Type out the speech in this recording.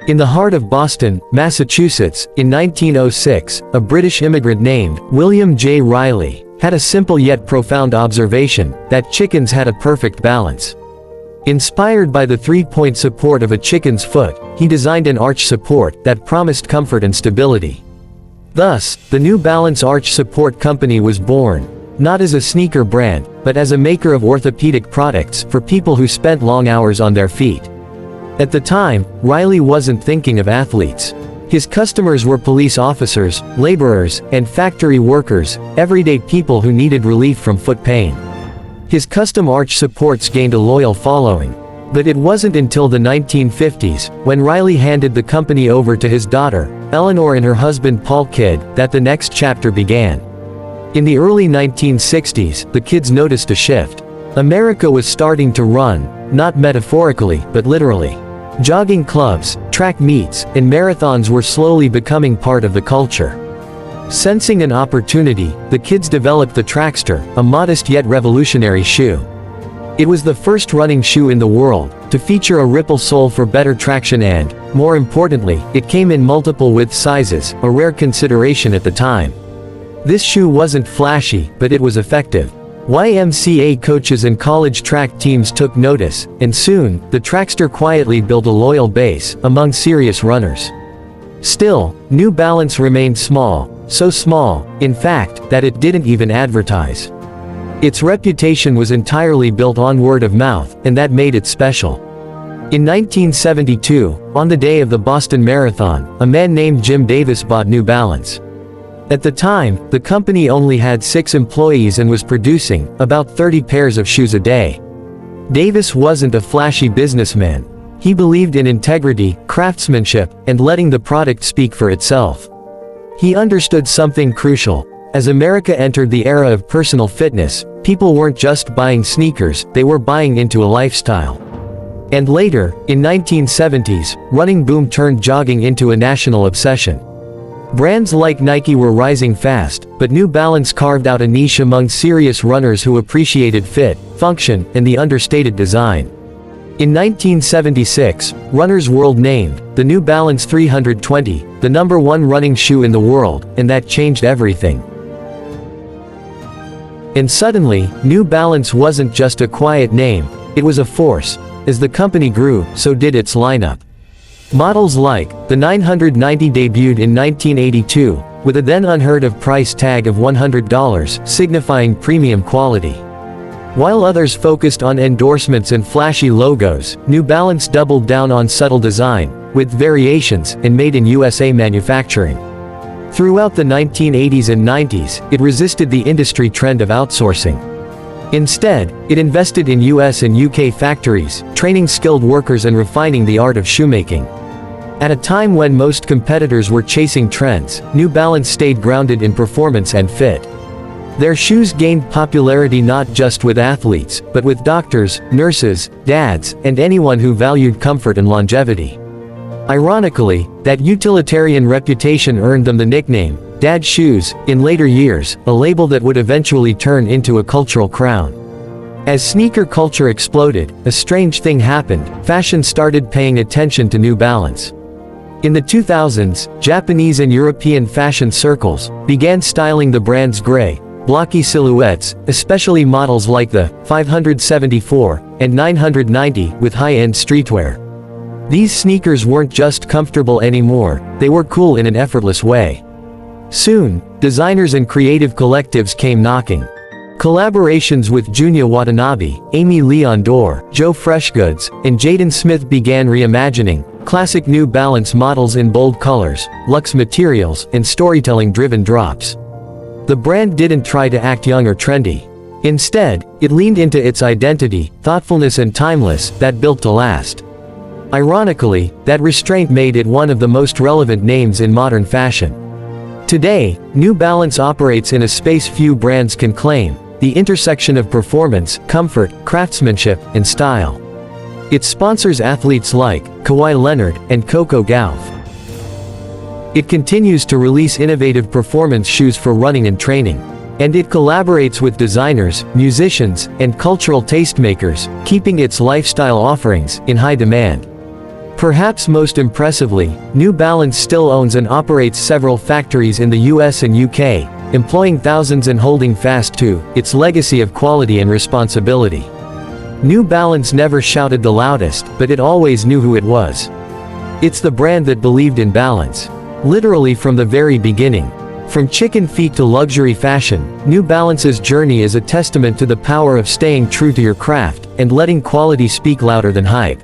In the heart of Boston, Massachusetts, in 1906, a British immigrant named William J. Riley had a simple yet profound observation, that chickens had a perfect balance. Inspired by the three-point support of a chicken's foot, he designed an arch support that promised comfort and stability. Thus, the New Balance Arch Support Company was born, not as a sneaker brand, but as a maker of orthopedic products for people who spent long hours on their feet. At the time, Riley wasn't thinking of athletes. His customers were police officers, laborers, and factory workers, everyday people who needed relief from foot pain. His custom arch supports gained a loyal following. But it wasn't until the 1950s, when Riley handed the company over to his daughter, Eleanor, and her husband Paul Kidd, that the next chapter began. In the early 1960s, the kids noticed a shift. America was starting to run, not metaphorically, but literally. Jogging clubs, track meets, and marathons were slowly becoming part of the culture. Sensing an opportunity, the kids developed the Trackster, a modest yet revolutionary shoe. It was the first running shoe in the world to feature a ripple sole for better traction and, more importantly, it came in multiple width sizes, a rare consideration at the time. This shoe wasn't flashy, but it was effective. YMCA coaches and college track teams took notice, and soon, the Trackster quietly built a loyal base among serious runners. Still, New Balance remained small, so small, in fact, that it didn't even advertise. Its reputation was entirely built on word of mouth, and that made it special. In 1972, on the day of the Boston Marathon, a man named Jim Davis bought New Balance. At the time, the company only had 6 employees and was producing about 30 pairs of shoes a day. Davis wasn't a flashy businessman. He believed in integrity, craftsmanship, and letting the product speak for itself. He understood something crucial. As America entered the era of personal fitness, people weren't just buying sneakers, they were buying into a lifestyle. And later, in 1970s, running boom turned jogging into a national obsession. Brands like Nike were rising fast, but New Balance carved out a niche among serious runners who appreciated fit, function, and the understated design. In 1976, Runner's World named the New Balance 320 the #1 running shoe in the world, and that changed everything. And suddenly, New Balance wasn't just a quiet name, it was a force. As the company grew, so did its lineup. Models like the 990 debuted in 1982, with a then unheard-of price tag of $100, signifying premium quality. While others focused on endorsements and flashy logos, New Balance doubled down on subtle design, with variations, and made-in-USA manufacturing. Throughout the 1980s and 90s, it resisted the industry trend of outsourcing. Instead, it invested in US and UK factories, training skilled workers and refining the art of shoemaking. At a time when most competitors were chasing trends, New Balance stayed grounded in performance and fit. Their shoes gained popularity not just with athletes, but with doctors, nurses, dads, and anyone who valued comfort and longevity. Ironically, that utilitarian reputation earned them the nickname, Dad Shoes, in later years, a label that would eventually turn into a cultural crown. As sneaker culture exploded, a strange thing happened: fashion started paying attention to New Balance. In the 2000s, Japanese and European fashion circles began styling the brand's gray, blocky silhouettes, especially models like the 574 and 990 with high-end streetwear. These sneakers weren't just comfortable anymore, they were cool in an effortless way. Soon, designers and creative collectives came knocking. Collaborations with Junya Watanabe, Amy Leon Dore, Joe Freshgoods, and Jaden Smith began reimagining classic New Balance models in bold colors, luxe materials, and storytelling-driven drops. The brand didn't try to act young or trendy. Instead, it leaned into its identity, thoughtfulness and timeless, that built to last. Ironically, that restraint made it one of the most relevant names in modern fashion. Today, New Balance operates in a space few brands can claim: the intersection of performance, comfort, craftsmanship, and style. It sponsors athletes like Kawhi Leonard and Coco Gauff. It continues to release innovative performance shoes for running and training. And it collaborates with designers, musicians, and cultural tastemakers, keeping its lifestyle offerings in high demand. Perhaps most impressively, New Balance still owns and operates several factories in the US and UK, employing thousands and holding fast to its legacy of quality and responsibility. New Balance never shouted the loudest, but it always knew who it was. It's the brand that believed in balance. Literally from the very beginning. From chicken feet to luxury fashion, New Balance's journey is a testament to the power of staying true to your craft and letting quality speak louder than hype.